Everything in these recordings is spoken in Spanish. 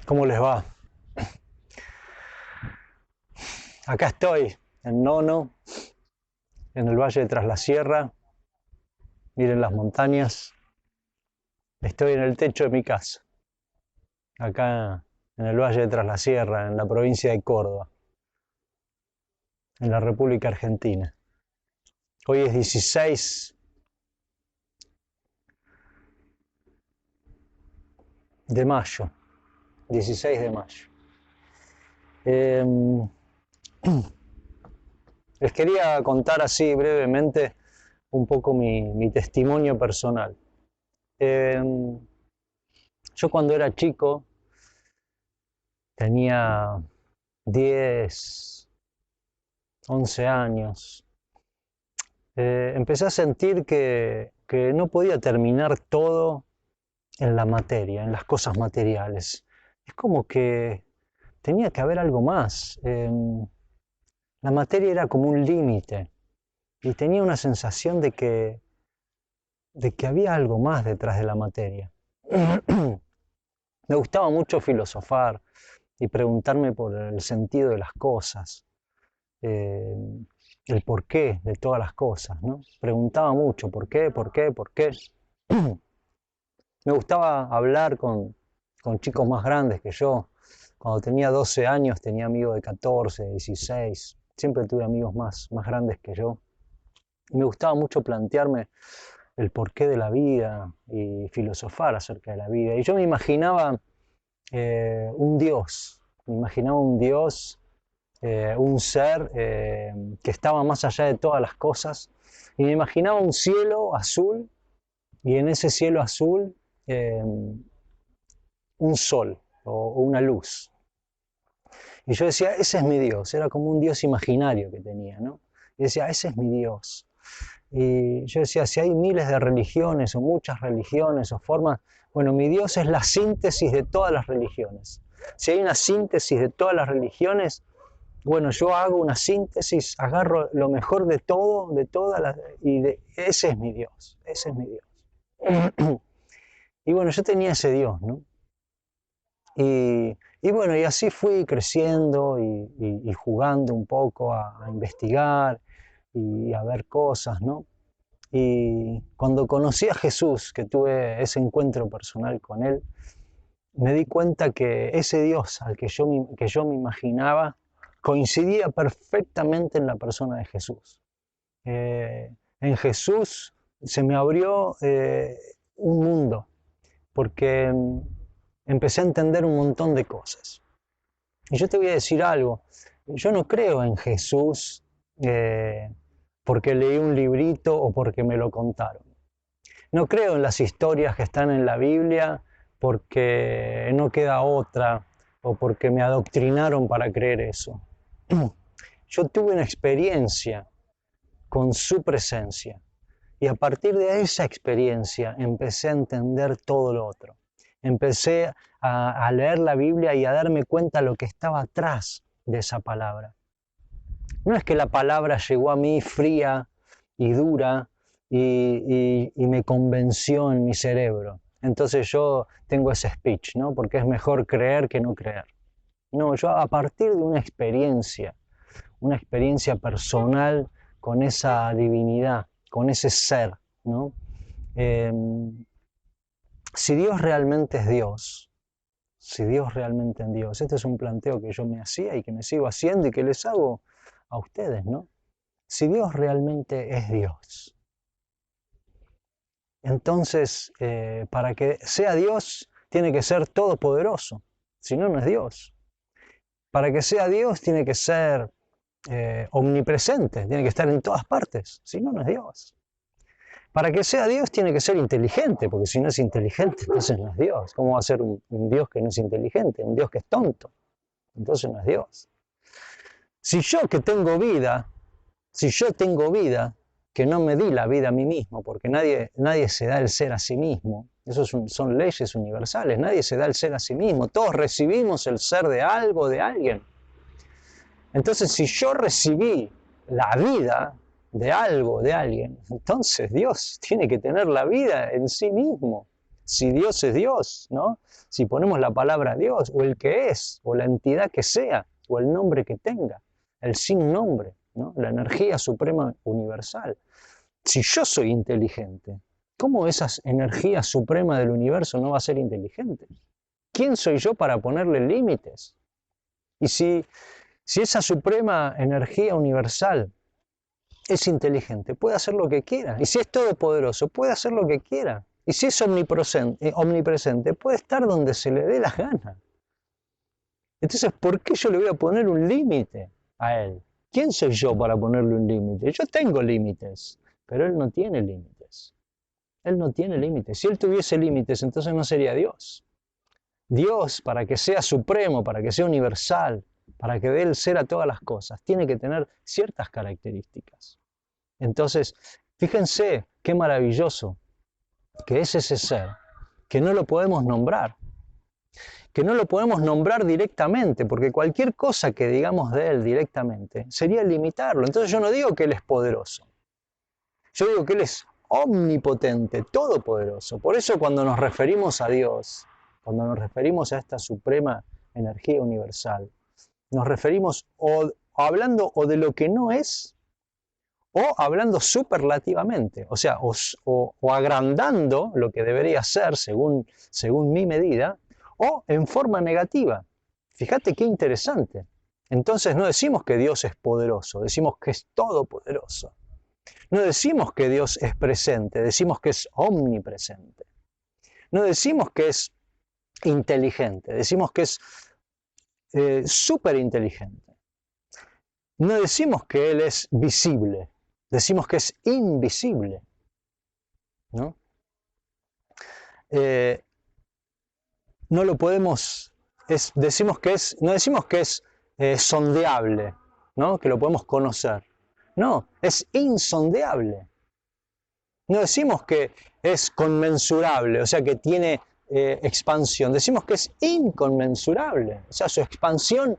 ¿Cómo les va? Acá estoy, en Nono, en el Valle de Tras la Sierra. Miren las montañas. Estoy en el techo de mi casa, acá en el Valle de Tras la Sierra, en la provincia de Córdoba, en la República Argentina. Hoy es 16 de mayo, 16 de mayo. Eh, Les quería contar así brevemente un poco mi testimonio personal. Eh, yo cuando era chico tenía 10, 11 años. Empecé a sentir que no podía terminar todo en la materia, en las cosas materiales. Es como que tenía que haber algo más. La materia era como un límite y tenía una sensación de que había algo más detrás de la materia. Me gustaba mucho filosofar y preguntarme por el sentido de las cosas, eh, el porqué de todas las cosas, ¿no? Preguntaba mucho, ¿por qué, por qué, por qué? Me gustaba hablar con chicos más grandes que yo. Cuando tenía 12 años tenía amigos de 14, 16. Siempre tuve amigos más grandes que yo. Y me gustaba mucho plantearme el porqué de la vida y filosofar acerca de la vida. Y yo me imaginaba un Dios, un ser que estaba más allá de todas las cosas. Y me imaginaba un cielo azul y en ese cielo azul eh, un sol o una luz. Y yo decía, ese es mi Dios, era como un Dios imaginario que tenía, ¿no? Y decía, ese es mi Dios. Y yo decía, si hay miles de religiones o muchas religiones o formas, bueno, mi Dios es la síntesis de todas las religiones. Si hay una síntesis de todas las religiones, bueno, yo hago una síntesis, agarro lo mejor de todo, de todas las, ese es mi Dios, ese es mi Dios. Y bueno, yo tenía ese Dios, ¿no? Y bueno, y así fui creciendo y jugando un poco a investigar y a ver cosas, ¿no? Y cuando conocí a Jesús, que tuve ese encuentro personal con Él, me di cuenta que ese Dios al que yo me imaginaba coincidía perfectamente en la persona de Jesús. En Jesús se me abrió un mundo, porque empecé a entender un montón de cosas. Y yo te voy a decir algo, yo no creo en Jesús porque leí un librito o porque me lo contaron. No creo en las historias que están en la Biblia porque no queda otra o porque me adoctrinaron para creer eso. Yo tuve una experiencia con su presencia y a partir de esa experiencia empecé a entender todo lo otro. Empecé a leer la Biblia y a darme cuenta de lo que estaba atrás de esa palabra. No es que la palabra llegó a mí fría y dura y me convenció en mi cerebro. Entonces yo tengo ese speech, ¿no? Porque es mejor creer que no creer. No, yo a partir de una experiencia personal con esa divinidad, con ese ser, ¿no? Eh, si Dios realmente es Dios, si Dios realmente es Dios, este es un planteo que yo me hacía y que me sigo haciendo y que les hago a ustedes, ¿no? Si Dios realmente es Dios, entonces para que sea Dios tiene que ser todopoderoso, si no, no es Dios. Para que sea Dios tiene que ser omnipresente, tiene que estar en todas partes, si no, no es Dios. Para que sea Dios tiene que ser inteligente, porque si no es inteligente, entonces no es Dios. ¿Cómo va a ser un Dios que no es inteligente? Un Dios que es tonto. Entonces no es Dios. Si yo que tengo vida, si yo tengo vida, que no me di la vida a mí mismo, porque nadie se da el ser a sí mismo, eso son leyes universales, nadie se da el ser a sí mismo, todos recibimos el ser de algo, de alguien. Entonces, si yo recibí la vida de algo, de alguien, entonces Dios tiene que tener la vida en sí mismo. si Dios es Dios, ¿no? Si ponemos la palabra Dios, o el que es, o la entidad que sea, o el nombre que tenga, el sin nombre, ¿no? La energía suprema universal. Si yo soy inteligente, ¿cómo esa energía suprema del universo no va a ser inteligente? ¿Quién soy yo para ponerle límites? Y si esa suprema energía universal es inteligente, puede hacer lo que quiera. Y si es todopoderoso, puede hacer lo que quiera. Y si es omnipresente, puede estar donde se le dé la gana. Entonces, ¿por qué yo le voy a poner un límite a él? ¿Quién soy yo para ponerle un límite? Yo tengo límites, pero él no tiene límites. Él no tiene límites. Si él tuviese límites, entonces no sería Dios. Dios, para que sea supremo, para que sea universal, para que dé el ser a todas las cosas, tiene que tener ciertas características. Entonces, fíjense qué maravilloso que es ese ser, que no lo podemos nombrar, directamente, porque cualquier cosa que digamos de él directamente sería limitarlo. Entonces yo no digo que él es poderoso, yo digo que él es omnipotente, todopoderoso. Por eso cuando nos referimos a Dios, cuando nos referimos a esta suprema energía universal, nos referimos hablando o de lo que no es, o hablando superlativamente, o sea, o agrandando lo que debería ser según mi medida, o en forma negativa. Fíjate qué interesante. Entonces no decimos que Dios es poderoso, decimos que es todopoderoso. No decimos que Dios es presente, decimos que es omnipresente. No decimos que es inteligente, decimos que es súper inteligente. No decimos que Él es visible, decimos que es invisible, ¿no? No lo podemos, no decimos que es sondeable, ¿no? Que lo podemos conocer. No, es insondeable. No decimos que es conmensurable, o sea, que tiene expansión. Decimos que es inconmensurable, o sea, su expansión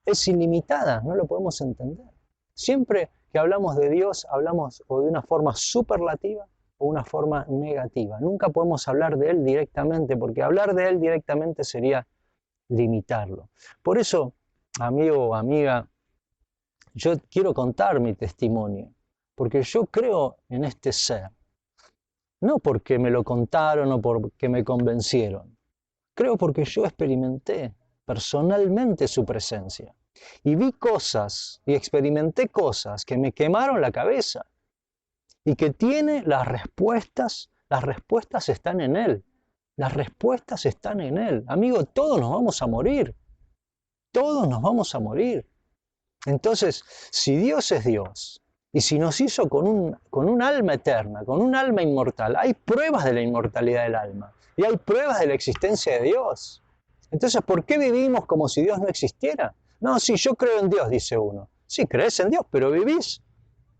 es ilimitada, no lo podemos entender. Siempre que hablamos de Dios, hablamos o de una forma superlativa o una forma negativa. Nunca podemos hablar de Él directamente, porque hablar de Él directamente sería limitarlo. Por eso, amigo o amiga, yo quiero contar mi testimonio, porque yo creo en este ser. No porque me lo contaron o porque me convencieron. Creo porque yo experimenté personalmente su presencia. Y vi cosas y experimenté cosas que me quemaron la cabeza. Y que tiene las respuestas están en Él. Las respuestas están en Él. Amigo, todos nos vamos a morir. Todos nos vamos a morir. Entonces, si Dios es Dios, y si nos hizo con un alma eterna, con un alma inmortal, hay pruebas de la inmortalidad del alma, y hay pruebas de la existencia de Dios. Entonces, ¿por qué vivimos como si Dios no existiera? No, sí, yo creo en Dios, dice uno. Sí, crees en Dios, pero vivís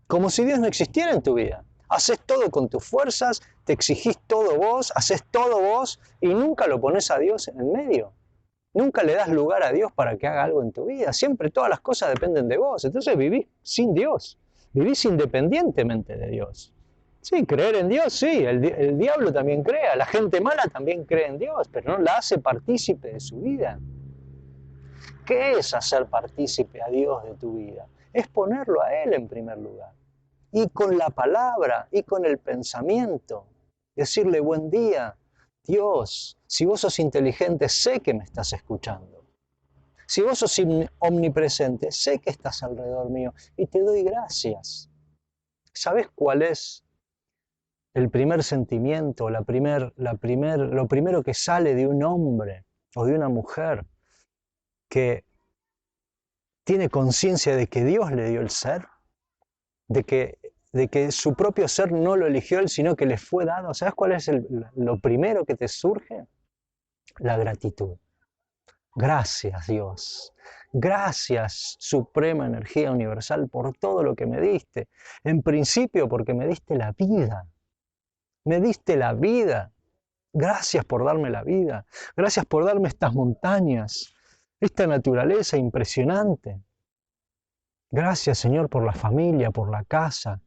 como si Dios no existiera en tu vida. Haces todo con tus fuerzas, te exigís todo vos, haces todo vos, y nunca lo pones a Dios en el medio. Nunca le das lugar a Dios para que haga algo en tu vida. Siempre todas las cosas dependen de vos. Entonces vivís sin Dios. Vivís independientemente de Dios. Sí, creer en Dios, sí. El diablo también crea. La gente mala también cree en Dios, pero no la hace partícipe de su vida. ¿Qué es hacer partícipe a Dios de tu vida? Es ponerlo a Él en primer lugar. Y con la palabra, y con el pensamiento. Decirle buen día. Dios, si vos sos inteligente, sé que me estás escuchando. Si vos sos omnipresente, sé que estás alrededor mío y te doy gracias. ¿Sabés cuál es el primer sentimiento, lo primero que sale de un hombre o de una mujer que tiene conciencia de que Dios le dio el ser? De que su propio ser no lo eligió él, sino que le fue dado. ¿Sabes cuál es lo primero que te surge? La gratitud. Gracias, Dios. Gracias, Suprema Energía Universal, por todo lo que me diste. En principio, porque me diste la vida. Me diste la vida. Gracias por darme la vida. Gracias por darme estas montañas, esta naturaleza impresionante. Gracias, Señor, por la familia, por la casa,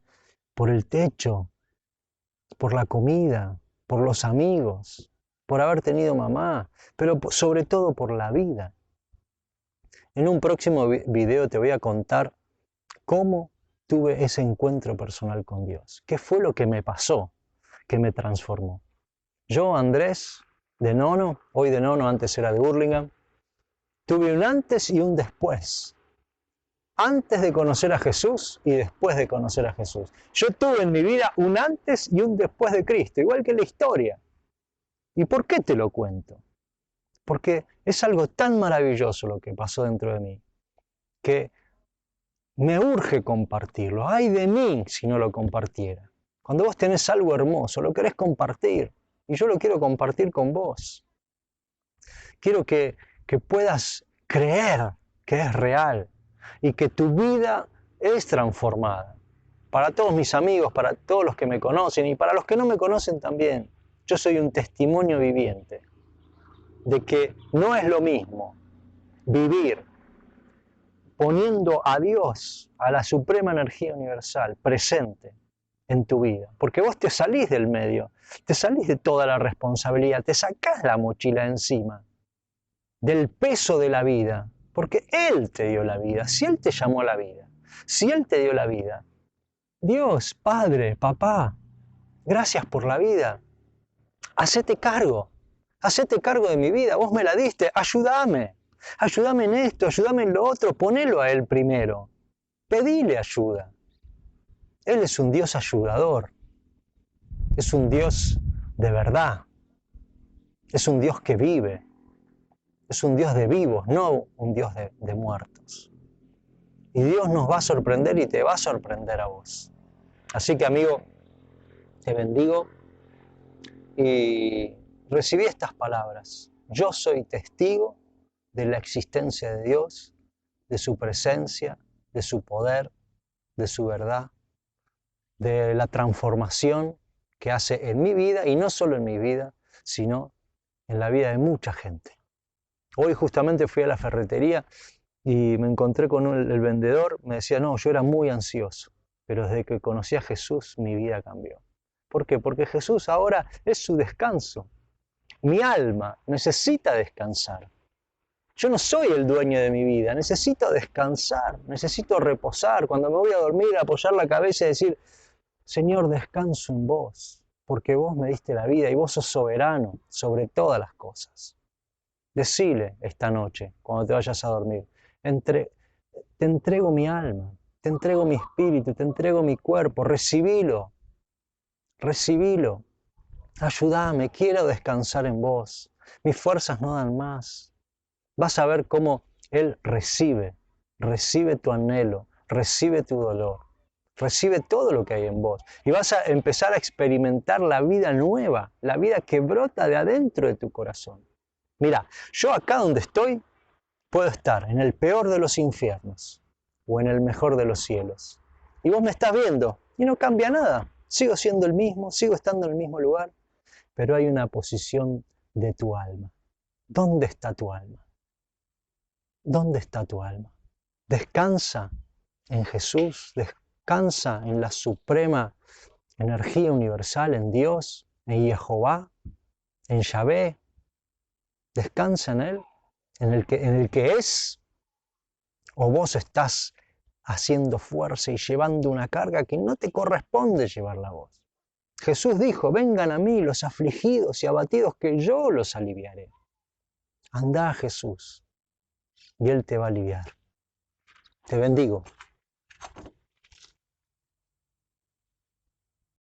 por el techo, por la comida. por los amigos, por haber tenido mamá, pero sobre todo por la vida. En un próximo video te voy a contar cómo tuve ese encuentro personal con Dios. ¿Qué fue lo que me pasó, que me transformó? Yo, Andrés, de Nono, hoy de Nono, antes era de Hurlingham, tuve un antes y un después. Antes de conocer a Jesús y después de conocer a Jesús. Yo tuve en mi vida un antes y un después de Cristo, igual que la historia. ¿Y por qué te lo cuento? Porque es algo tan maravilloso lo que pasó dentro de mí, que me urge compartirlo. ¡Ay de mí si no lo compartiera! Cuando vos tenés algo hermoso, lo querés compartir. Y yo lo quiero compartir con vos. Quiero que puedas creer que es real y que tu vida es transformada. Para todos mis amigos, para todos los que me conocen y para los que no me conocen también. Yo soy un testimonio viviente de que no es lo mismo vivir poniendo a Dios, a la suprema energía universal, presente en tu vida. Porque vos te salís del medio, te salís de toda la responsabilidad, te sacás la mochila encima, del peso de la vida, porque Él te dio la vida, si Él te llamó a la vida, si Él te dio la vida, Dios, Padre, Papá, gracias por la vida, hacete cargo de mi vida, vos me la diste, ayúdame en esto, ayúdame en lo otro, ponelo a Él primero, pedile ayuda. Él es un Dios ayudador, es un Dios de verdad, es un Dios que vive, es un Dios de vivos, no un Dios de muertos. Y Dios nos va a sorprender y te va a sorprender a vos. Así que, amigo, te bendigo y recibí estas palabras. Yo soy testigo de la existencia de Dios, de su presencia, de su poder, de su verdad, de la transformación que hace en mi vida, y no solo en mi vida, sino en la vida de mucha gente. Hoy justamente fui a la ferretería y me encontré con el vendedor, me decía, no, yo era muy ansioso, pero desde que conocí a Jesús mi vida cambió. ¿Por qué? Porque Jesús ahora es su descanso. Mi alma necesita descansar. Yo no soy el dueño de mi vida, necesito descansar, necesito reposar. Cuando me voy a dormir, apoyar la cabeza y decir, Señor, descanso en vos, porque vos me diste la vida y vos sos soberano sobre todas las cosas. Decile esta noche, cuando te vayas a dormir, te entrego mi alma, te entrego mi espíritu, te entrego mi cuerpo, recibilo, ayúdame, quiero descansar en vos, mis fuerzas no dan más. Vas a ver cómo Él recibe tu anhelo, recibe tu dolor, recibe todo lo que hay en vos. Y vas a empezar a experimentar la vida nueva, la vida que brota de adentro de tu corazón. Mira, yo acá donde estoy, puedo estar en el peor de los infiernos o en el mejor de los cielos. Y vos me estás viendo y no cambia nada. Sigo siendo el mismo, sigo estando en el mismo lugar, pero hay una posición de tu alma. ¿Dónde está tu alma? ¿Dónde está tu alma? Descansa en Jesús, descansa en la suprema energía universal, en Dios, en Jehová, en Yahvé. Descansa en Él, en el que es, o vos estás haciendo fuerza y llevando una carga que no te corresponde llevarla a vos. Jesús dijo, vengan a mí los afligidos y abatidos, que yo los aliviaré. Andá a Jesús y Él te va a aliviar. Te bendigo.